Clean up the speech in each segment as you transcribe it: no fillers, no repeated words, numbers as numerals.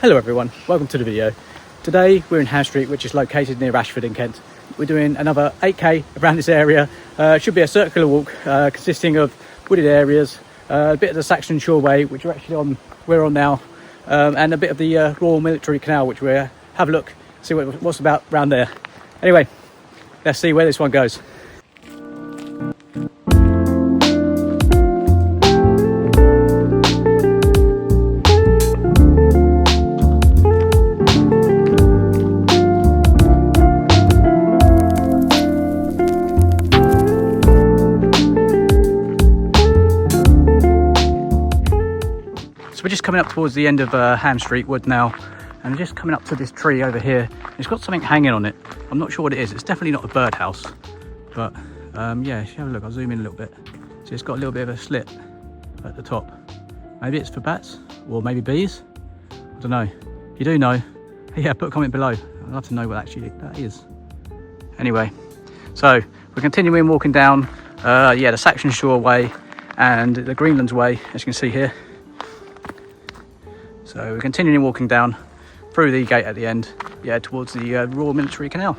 Hello everyone, welcome to the video. Today we're in Hamstreet, which is located near Ashford in Kent. We're doing another 8k around this area. It should be a circular walk consisting of wooded areas, a bit of the Saxon Shoreway, which we're on now, and a bit of the Royal Military Canal, which we'll have a look, see what's about around there. Anyway, let's see where this one goes. So we're just coming up towards the end of Hamstreet Woods now, and we're just coming up to this tree over here. It's got something hanging on it. I'm not sure what it is. It's definitely not a birdhouse, but yeah, have a look. I'll zoom in a little bit. So it's got a little bit of a slit at the top. Maybe it's for bats or maybe bees. I don't know. If you do know, yeah, put a comment below. I'd love to know what actually that is. Anyway, so we're continuing walking down the Saxon Shore Way and the Greenlands Way, as you can see here. So we're continuing walking down through the gate at the end, yeah, towards the Royal Military Canal.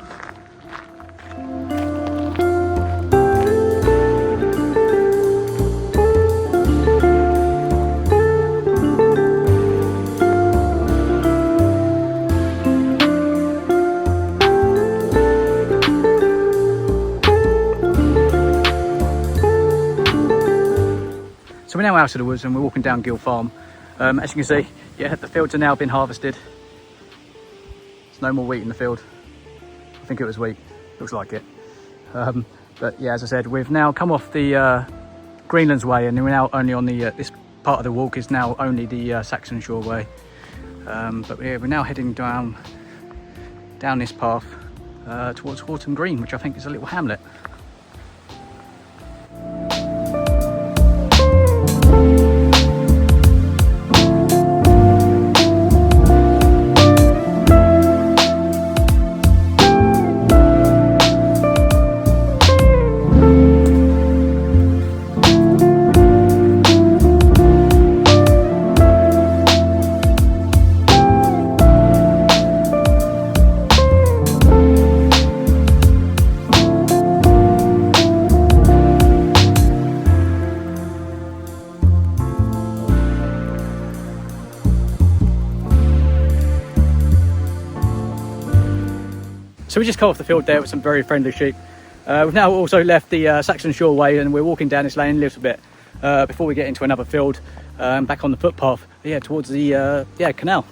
So we're now out of the woods and we're walking down Gill Farm. As you can see, yeah, the fields are now been harvested. There's no more wheat in the field. I think it was wheat, looks like it. But yeah, as I said, we've now come off the Greenlands Way, and we're now only on the this part of the walk is now only the Saxon Shore Way. But we're now heading down this path towards Horton Green, which I think is a little hamlet. So we just come off the field there with some very friendly sheep. We've now also left the Saxon Shore Way, and we're walking down this lane a little bit before we get into another field, back on the footpath, yeah, towards the canal.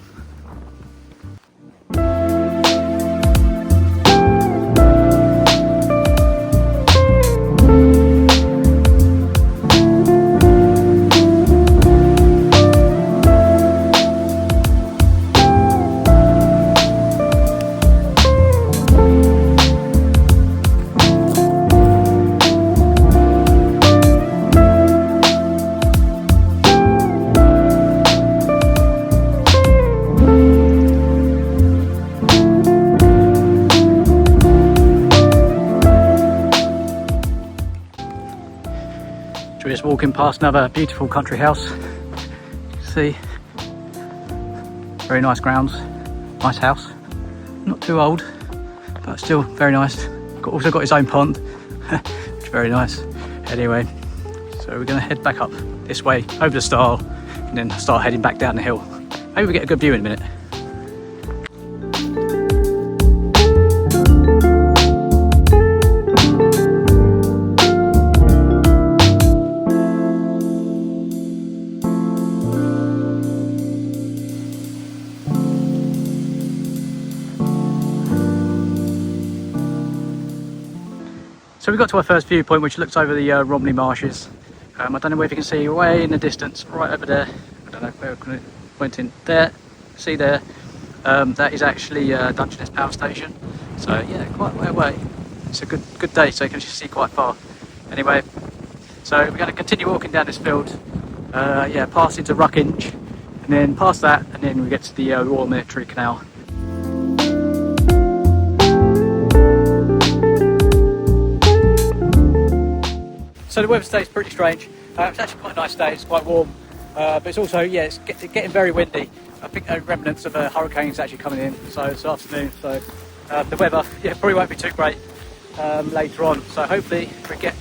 We're just walking past another beautiful country house. You can see, very nice grounds, nice house. Not too old, but still very nice. Also got his own pond, which is very nice. Anyway, so we're going to head back up this way over the stile, and then start heading back down the hill. Maybe we get a good view in a minute. So we got to our first viewpoint, which looks over the Romney Marshes. I don't know if you can see way in the distance, right over there. I don't know where we're pointing. There, see there. That is actually Dungeness Power Station. So yeah, quite a way away. It's a good day, so you can just see quite far. Anyway, so we're going to continue walking down this field. Yeah, past into Ruckinge, and then past that, and then we get to the Royal Military Canal. So the weather stays pretty strange. It's actually quite a nice day. It's quite warm, but it's also, yeah, it's getting very windy. I think remnants of a hurricane's actually coming in, so this afternoon. So the weather, yeah, probably won't be too great later on. So hopefully we get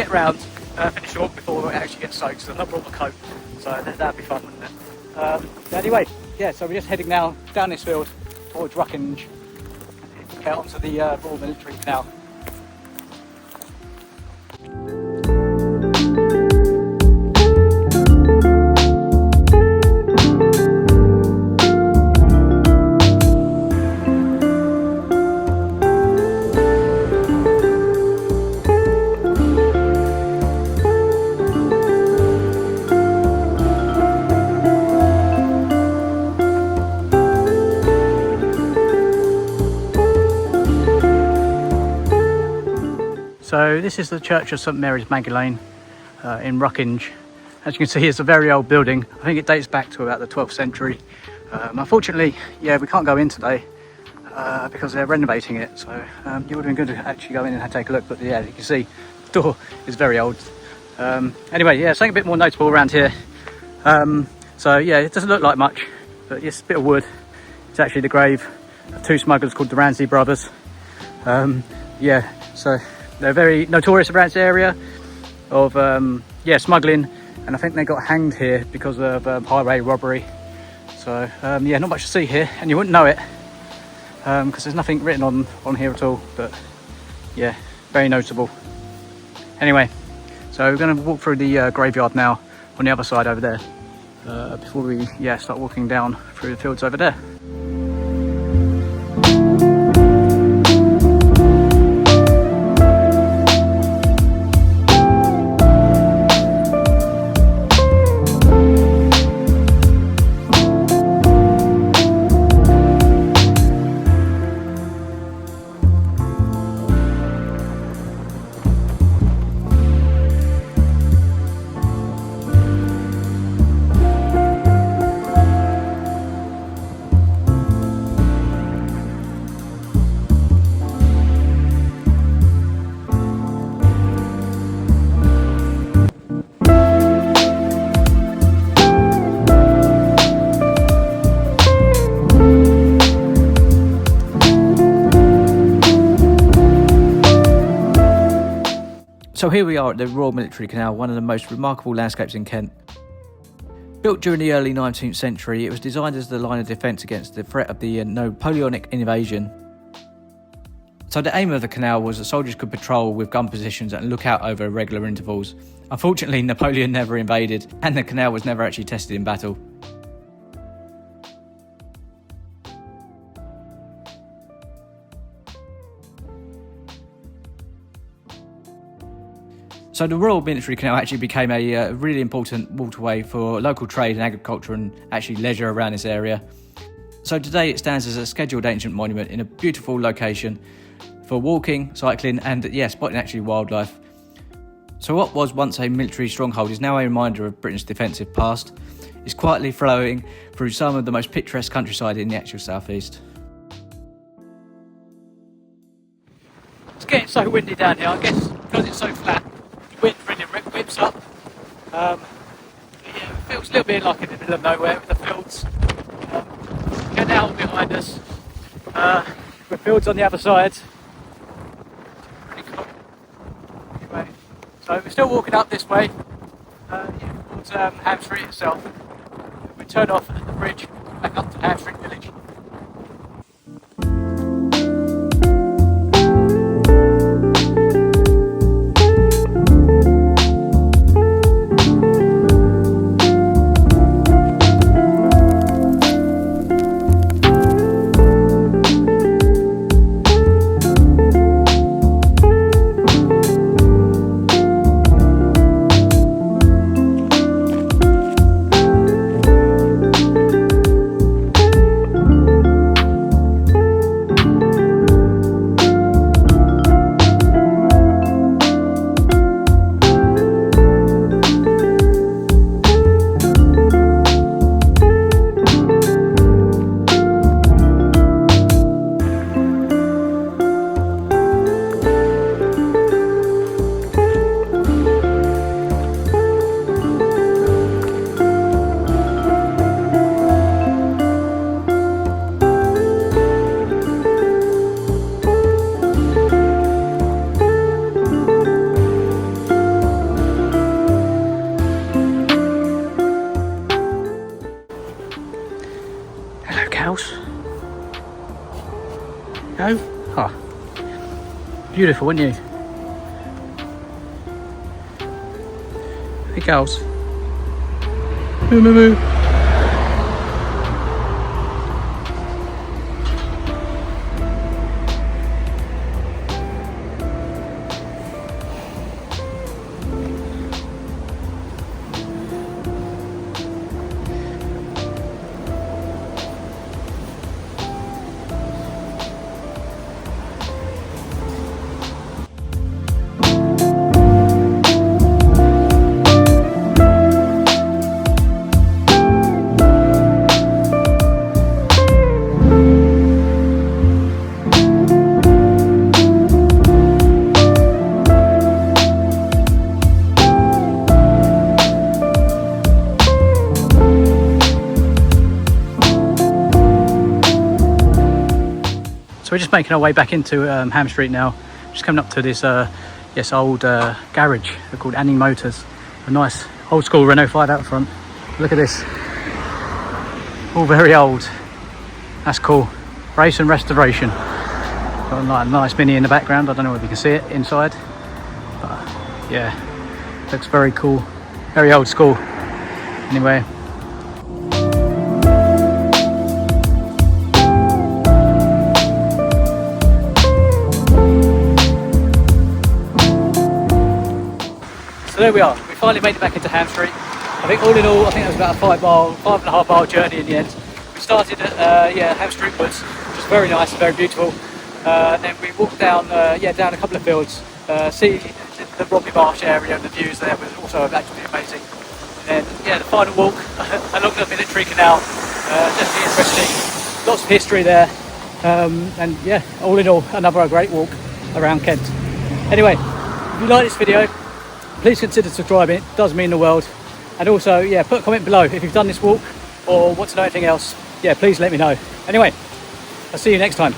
round, finish off before it actually gets soaked. So I've not brought my coat, so that'd be fun, wouldn't it? Anyway, yeah. So we're just heading now down this field towards Ruckinge, out onto the Royal Military Canal. So this is the Church of St Mary's Magdalene in Ruckinge. As you can see, it's a very old building. I think it dates back to about the 12th century. Unfortunately, yeah, we can't go in today because they're renovating it. So it would have been good to actually go in and take a look. But yeah, you can see the door is very old. Anyway, yeah, something a bit more notable around here. So yeah, it doesn't look like much, but it's a bit of wood. It's actually the grave of two smugglers called the Ramsey brothers. Yeah, so they're very notorious around this area of smuggling, and I think they got hanged here because of highway robbery. So yeah, not much to see here, and you wouldn't know it because there's nothing written on here at all. But yeah, very notable. Anyway, so we're going to walk through the graveyard now on the other side over there before we start walking down through the fields over there. So here we are at the Royal Military Canal, one of the most remarkable landscapes in Kent. Built during the early 19th century, it was designed as the line of defence against the threat of the Napoleonic invasion. So the aim of the canal was that soldiers could patrol with gun positions and look out over regular intervals. Unfortunately, Napoleon never invaded, and the canal was never actually tested in battle. So the Royal Military Canal actually became a really important waterway for local trade and agriculture and actually leisure around this area. So today it stands as a scheduled ancient monument in a beautiful location for walking, cycling and spotting actually wildlife. So what was once a military stronghold is now a reminder of Britain's defensive past. It's quietly flowing through some of the most picturesque countryside in the actual southeast. It's getting so windy down here, I guess because it's so flat. Wind really whips up. It feels a little bit like in the middle of nowhere with the fields. Canal behind us, with fields on the other side. Pretty cool. Anyway, so we're still walking up this way towards Hamstreet itself. We turn off at the bridge back up to Hamstreet village. Go. Oh. Beautiful, wouldn't you? Hey, girls. Moo, moo, moo. So we're just making our way back into Hamstreet now. Just coming up to this old garage. They're called Anning Motors. A nice old school Renault 5 out front. Look at this. All very old. That's cool. Race and restoration. Got a nice Mini in the background. I don't know if you can see it inside. But yeah, looks very cool. Very old school. Anyway. So there we are, we finally made it back into Hamstreet. I think all in all, I think it was about a 5.5 mile journey in the end. We started at Hamstreet Woods, which was very nice and very beautiful. Then we walked down down a couple of fields, see the Robbie Marsh area and the views there was also actually amazing. And then the final walk along the Military Canal, definitely interesting, lots of history there. And yeah, all in all, another great walk around Kent. Anyway, if you like this video, please consider subscribing, it does mean the world. And also, put a comment below if you've done this walk or want to know anything else. Please let me know. Anyway, I'll see you next time.